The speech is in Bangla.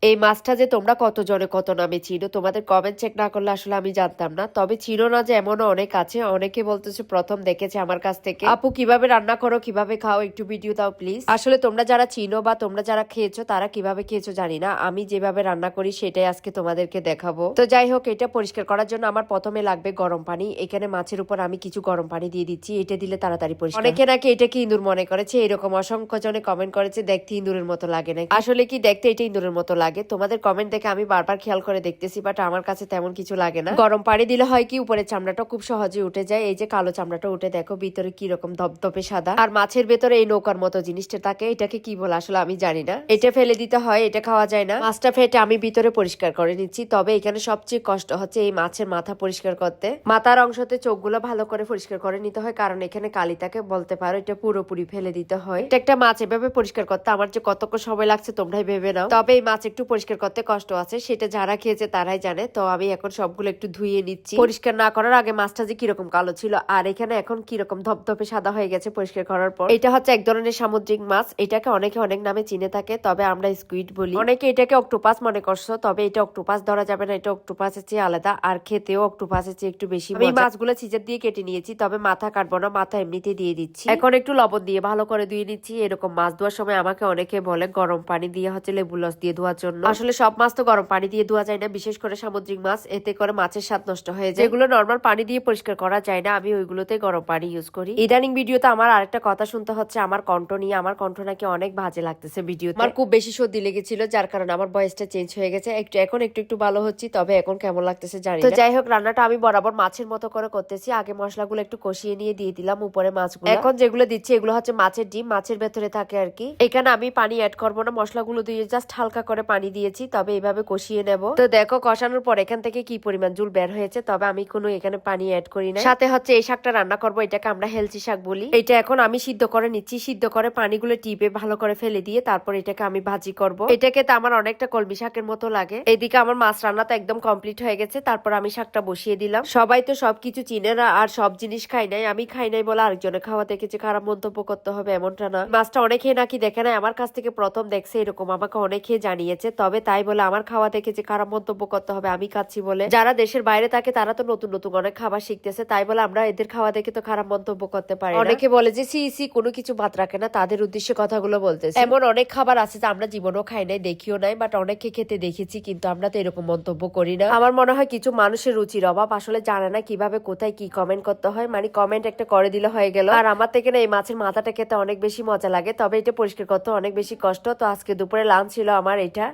এই মাছটা যে তোমরা কত জনে কত নামে চিনো, তোমাদের কমেন্ট চেক না করলে আসলে আমি জানতাম না। তবে চিনো না যে এমনও অনেক আছে। অনেকে বলতেছে প্রথম দেখেছে আমার কাছ থেকে, আপু কিভাবে রান্না করো, কিভাবে খাও, একটু ভিডিও দাও প্লিজ। আসলে তোমরা যারা চিনো বা তোমরা যারা খেয়েছো তারা কিভাবে খেয়েছো জানি না, আমি যেভাবে রান্না করি সেটাই আজকে তোমাদেরকে দেখাবো। তো যাই হোক, এটা পরিষ্কার করার জন্য আমার প্রথমে লাগবে গরম পানি। এখানে মাছের উপর আমি কিছু গরম পানি দিয়ে দিচ্ছি, এটা দিলে তাড়াতাড়ি পরিষ্কার। অনেকে নাকি এটাকে ইঁদুর মনে করেছে, এরকম অসংখ্য জনে কমেন্ট করেছে দেখতে ইঁদুরের মতো লাগে নাকি। আসলে কি দেখতে এটা ইঁদুরের মতো লাগে? তোমাদের কমেন্ট দেখে আমি বারবার খেয়াল করে দেখতেছি, বাট আমার কাছে তেমন কিছু লাগে না। গরম পানি দিলে হয় কি, উপরের চামড়াটা খুব সহজে উঠে যায়। এই যে কালো চামড়াটা উঠে দেখো, ভিতরে কি রকম ধপধপে সাদা। আর মাছের ভেতরে এই নৌকার মতো জিনিসটা থাকে, এটাকে কি বলে আসলে আমি জানি না। এটা ফেলে দিতে হয়, এটা খাওয়া যায় না। মাছটা ফেটে আমি ভিতরে পরিষ্কার করে নিচ্ছি। তবে এখানে সবচেয়ে কষ্ট হচ্ছে এই মাছের মাথা পরিষ্কার করতে। মাথার অংশতে চোখগুলো ভালো করে পরিষ্কার করে নিতে হয়, কারণ এখানে কালি থাকে বলতে পারো। এটা পুরোপুরি ফেলে দিতে হয়। একটা মাছ এভাবে পরিষ্কার করতে আমার যে কতক্ষণ সময় লাগছে তোমরাই ভেবে নাও। তবে এই মাছ একটু পরিষ্কার করতে কষ্ট আছে, সেটা যারা খেয়েছে তারাই জানে। তো আমি এখন সবগুলো একটু ধুয়ে নিচ্ছি। পরিষ্কার না করার আগে মাছটা যে কিরকম কালো ছিল, আর এখানে এখন কিরকম ধপধপে সাদা হয়ে গেছে পরিষ্কার করার পর। এটা হচ্ছে এক ধরনের সামুদ্রিক মাছ, এটাকে অনেকে অনেক নামে চিনে থাকে, তবে আমরা স্কুইড বলি। অনেকে এটাকে অক্টোপাস মনে করছো, তবে এটা অক্টোপাস ধরা যাবে না, এটা অক্টোপাসের চেয়ে আলাদা, আর খেতেও অক্টোপাসের চেয়ে একটু বেশি মজা। আমি মাছগুলো সিজার দিয়ে কেটে নিয়েছি, তবে মাথা কাটবো না, মাথা এমনিতে দিয়ে দিচ্ছি। এখন একটু লবণ দিয়ে ভালো করে ধুয়ে নিচ্ছি। এরকম মাছ ধোয়ার সময় আমাকে অনেকে বলে গরম পানি দিয়ে হচ্ছে লেবু রস দিয়ে ধোয়ার জন্য। আসলে সব মাছ তো গরম পানি দিয়ে ধোয়া যায় না, বিশেষ করে সামুদ্রিক মাছ, এতে করে মাছের স্বাদ নষ্ট হয়ে যায়। যেগুলো নর্মাল পানি দিয়ে পরিষ্কার করা যায় না, আমি ওইগুলোতে গরম পানি ইউজ করি। ইদানিং ভিডিওতে আমার আরেকটা কথা শুনতে হচ্ছে আমার কণ্ঠ নিয়ে। আমার কণ্ঠ নাকি অনেক বাজে লাগতেছে ভিডিওতে। আমার খুব বেশি সর্দি লেগেছিল, যার কারণে আমার ভয়েসটা চেঞ্জ হয়ে গেছে। এখন একটু ভালো হচ্ছি, তবে এখন কেমন লাগতেছে জানি না। তো যাই হোক, রান্নাটা আমি বরাবর মাছের মতো করে করতেছি। আগে মশলাগুলো একটু কষিয়ে নিয়ে দিয়ে দিলাম উপরে মাছগুলো। এখন যেগুলো দিচ্ছি এগুলো হচ্ছে মাছের ডিম, মাছের ভেতরে থাকে আর কি। এখানে আমি পানি অ্যাড করবো না, মশলাগুলো দিয়ে জাস্ট হালকা করে পানি দিয়েছি, তবে এইভাবে কষিয়ে নেব। তো দেখো কষানোর পর এখান থেকে কি পরিমাণ জল বের হয়েছে, তবে আমি কোনো এখানে পানি অ্যাড করি না। সাথে হচ্ছে এই শাকটা রান্না করবো, এটাকে আমরা হেলচি শাক বলি। এটা এখন আমি সিদ্ধ করে নিচ্ছি, সিদ্ধ করে পানিগুলো টিপে ভালো করে ফেলে দিয়ে তারপর এটাকে আমি ভাজি করব। এটাকে তো আমার অনেকটা কলমি শাকের মতো লাগে। এইদিকে আমার মাছ রান্না তো একদম কমপ্লিট হয়ে গেছে, তারপর আমি শাকটা বসিয়ে দিলাম। সবাই তো সবকিছু চিনে না আর সব জিনিস খাই নাই, আমি খাই নাই বলে আরেকজনে খাওয়া দেখেছে খারাপ মন্তব্য করতে হবে এমনটা না। মাছটা অনেকে নাকি দেখে নাই, আমার কাছ থেকে প্রথম দেখছে এরকম আমাকে অনেকে জানিয়েছে। তবে তাই বলে আমার খাওয়া দেখেছে খারাপ মন্তব্য করতে হবে আমি খাচ্ছি বলে? যারা দেশের বাইরে থাকে তারা তো নতুন নতুন অনেক খাবার শিখতেছে, তাই বলে আমরা এদের খাওয়া দেখে তো খারাপ মন্তব্য করতে পারি না। অনেকে বলে যে সি কোনো কিছু বাদ রাখে না, তাদের উদ্দেশ্যে কথাগুলো বলতেছে। এমন অনেক খাবার আছে যে আমরা জীবনেও খাই নাই, দেখিও নাই, বাট অনেকে খেতে দেখেছি, কিন্তু আমরা তো এরকম মন্তব্য করি না। আমার মনে হয় কিছু মানুষের রুচির অভাব, আসলে জানে না কিভাবে কোথায় কি কমেন্ট করতে হয়। মানে কমেন্ট একটা করে দিলে হয়ে গেল। আর আমার থেকে না এই মাছের মাথাটা খেতে অনেক বেশি মজা লাগে, তবে এটা পরিষ্কার করতে অনেক বেশি কষ্ট। তো আজকে দুপুরে লাঞ্চ ছিল আমার এটা।